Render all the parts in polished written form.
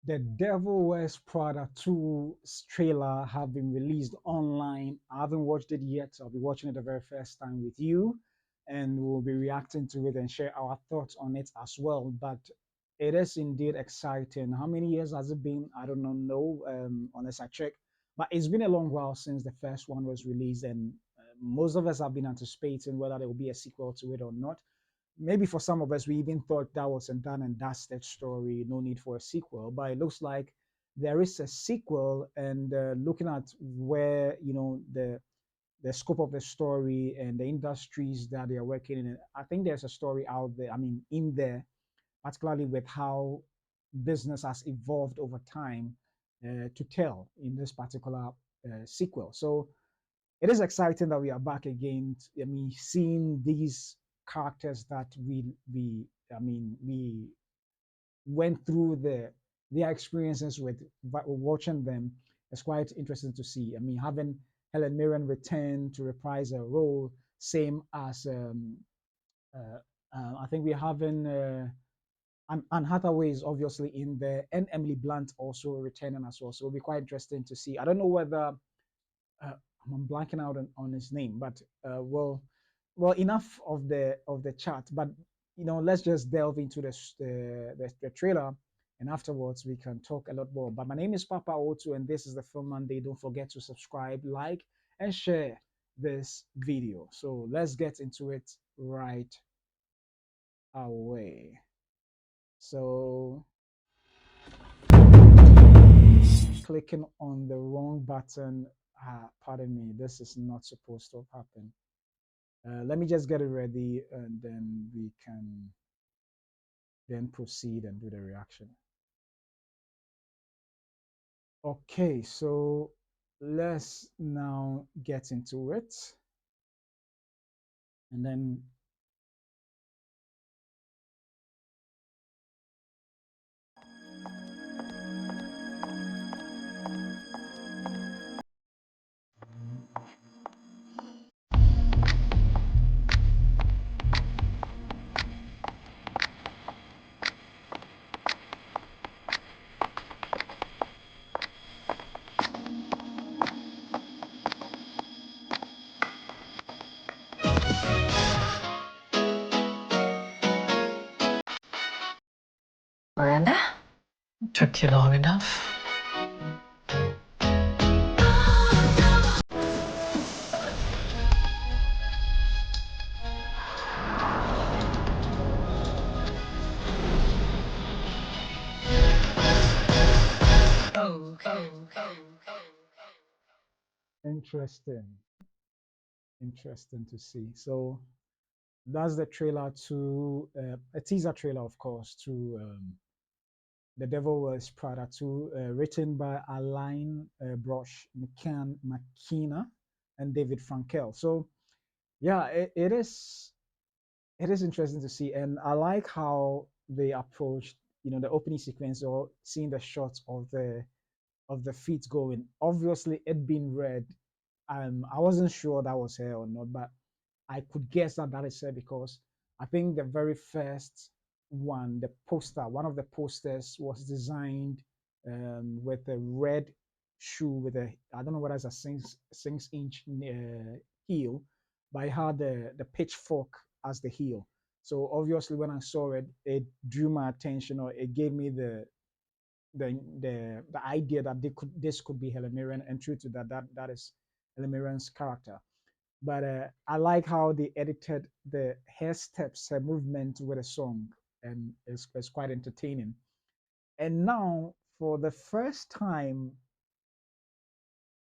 The Devil Wears Prada 2 trailer have been released online. I haven't watched it yet. I'll be watching it the very first time with you, and we'll be reacting to it and share our thoughts on it as well. But it is indeed exciting. How many years has it been? I don't know, unless I check. But it's been a long while since the first one was released, and most of us have been anticipating whether there will be a sequel to it or not. Maybe for some of us, we even thought that was a done and dusted story, no need for a sequel. But it looks like there is a sequel, and looking at where the scope of the story and the industries that they are working in, I think there's a story out there. I mean, in there, particularly with how business has evolved over time to tell in this particular sequel. So it is exciting that we are back again. I mean, seeing these characters that we went through their experiences with watching them is quite interesting to see. I mean, having Helen Mirren return to reprise her role, same as I think we're having and Hathaway is obviously in there, and Emily Blunt also returning as well. So it'll be quite interesting to see. I don't know whether I'm blanking out on his name, but well, enough of the chat. But let's just delve into the trailer, and afterwards we can talk a lot more. But my name is Papa Otu, and this is the Film Monday. Don't forget to subscribe, like, and share this video. So let's get into it right away. So clicking on the wrong button. Pardon me. This is not supposed to happen. Let me just get it ready, and then we can then proceed and do the reaction. Okay, so let's now get into it. And then Miranda? Took you long enough. interesting, interesting to see. So that's the trailer to a teaser trailer, of course, to The Devil Wears Prada 2, written by Aline Brosh McKenna and David Frankel. So yeah, it is interesting to see, and I like how they approached the opening sequence, or seeing the shots of the feet going. Obviously, it being red, I wasn't sure that was her or not, but I could guess that that is her, because I think the very first one, the poster, one of the posters was designed with a red shoe with a, I don't know whether it's a 6 inch heel, but it had the pitchfork as the heel. So obviously, when I saw it, it drew my attention, or it gave me the idea that this could be Helen Mirren, and true to that, that is Helen Mirren's character. But I like how they edited the hair steps, her movement with a song, and it's quite entertaining. And now, for the first time,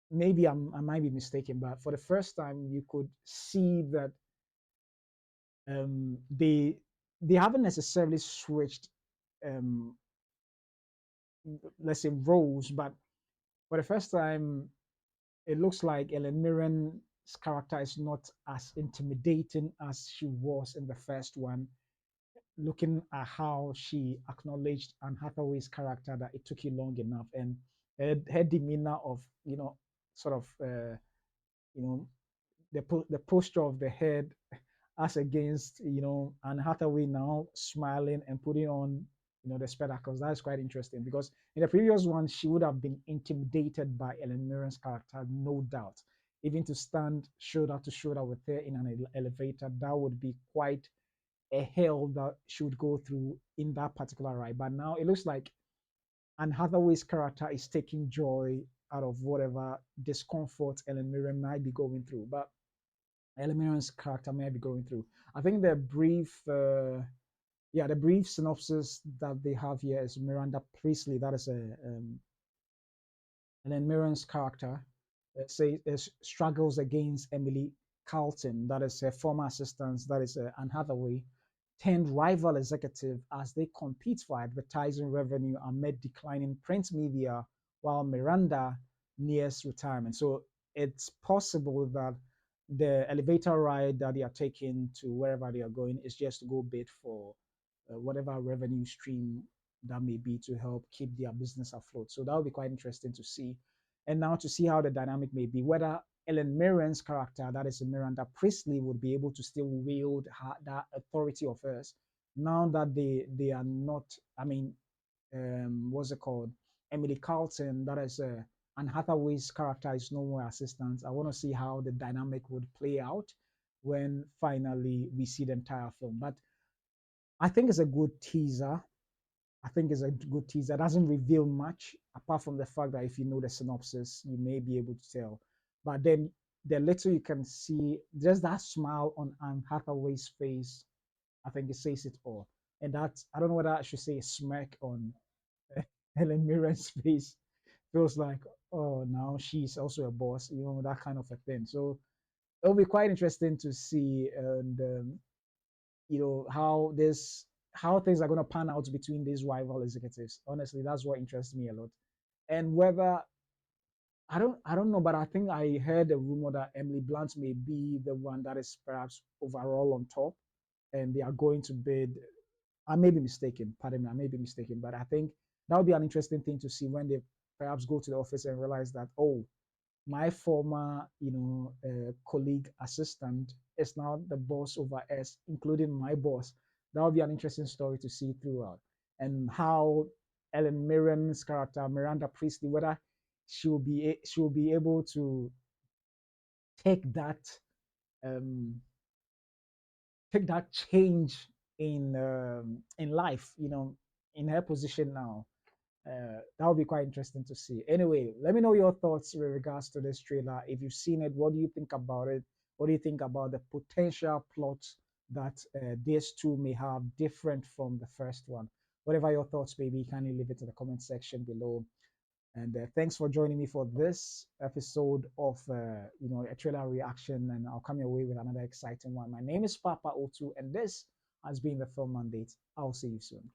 maybe I might be mistaken, but for the first time, you could see that they haven't necessarily switched, um, let's say, roles, but for the first time, it looks like Ellen Mirren's character is not as intimidating as she was in the first one. Looking at how she acknowledged Anne Hathaway's character, that it took you long enough, and her demeanor of sort of the posture of the head as against Anne Hathaway now smiling and putting on the spectacles. That's quite interesting because in the previous one, she would have been intimidated by Helen Mirren's character, no doubt. Even to stand shoulder to shoulder with her in an elevator, that would be quite a hell that she would go through in that particular ride. But now it looks like Anne Hathaway's character is taking joy out of whatever discomfort Helen Mirren might be going through. But Helen Mirren's character may be going through. I think the brief synopsis that they have here is Miranda Priestly. That is and then Mirren's character struggles against Emily Charlton, that is her former assistant, that is Anne Hathaway, turned rival executive as they compete for advertising revenue amid declining print media while Miranda nears retirement. So it's possible that the elevator ride that they are taking to wherever they are going is just to go bid for whatever revenue stream that may be to help keep their business afloat. So that would be quite interesting to see. And now to see how the dynamic may be, whether Helen Mirren's character, that is Miranda Priestly, would be able to still wield that authority of hers now that they are not, I mean, what's it called? Emily Charlton, that is Anne Hathaway's character is no more assistant. I want to see how the dynamic would play out when finally we see the entire film. But I think it's a good teaser. I think it's a good teaser. It doesn't reveal much apart from the fact that if you know the synopsis, you may be able to tell. But then the little you can see, just that smile on Anne Hathaway's face, I think it says it all. And that, I don't know whether I should say a smirk on Helen Mirren's face. Feels like, oh, now she's also a boss, that kind of a thing. So it'll be quite interesting to see, and how things are going to pan out between these rival executives. Honestly, that's what interests me a lot. And whether I don't know, but I think I heard a rumor that Emily Blunt may be the one that is perhaps overall on top, and they are going to bid. I may be mistaken. Pardon me, I may be mistaken, but I think that would be an interesting thing to see when they perhaps go to the office and realize that, oh, my former, colleague assistant is now the boss over us, including my boss. That would be an interesting story to see throughout, and how Ellen Mirren's character, Miranda Priestly, whether she will be able to take that um, take that change in life, in her position now. That would be quite interesting to see. Anyway, let me know your thoughts with regards to this trailer. If you've seen it, what do you think about it? What do you think about the potential plot that these two may have different from the first one? Whatever your thoughts may be, kindly leave it in the comment section below. And thanks for joining me for this episode of a trailer reaction. And I'll come your way with another exciting one. My name is Papa O2, and this has been the Film Mandate. I'll see you soon.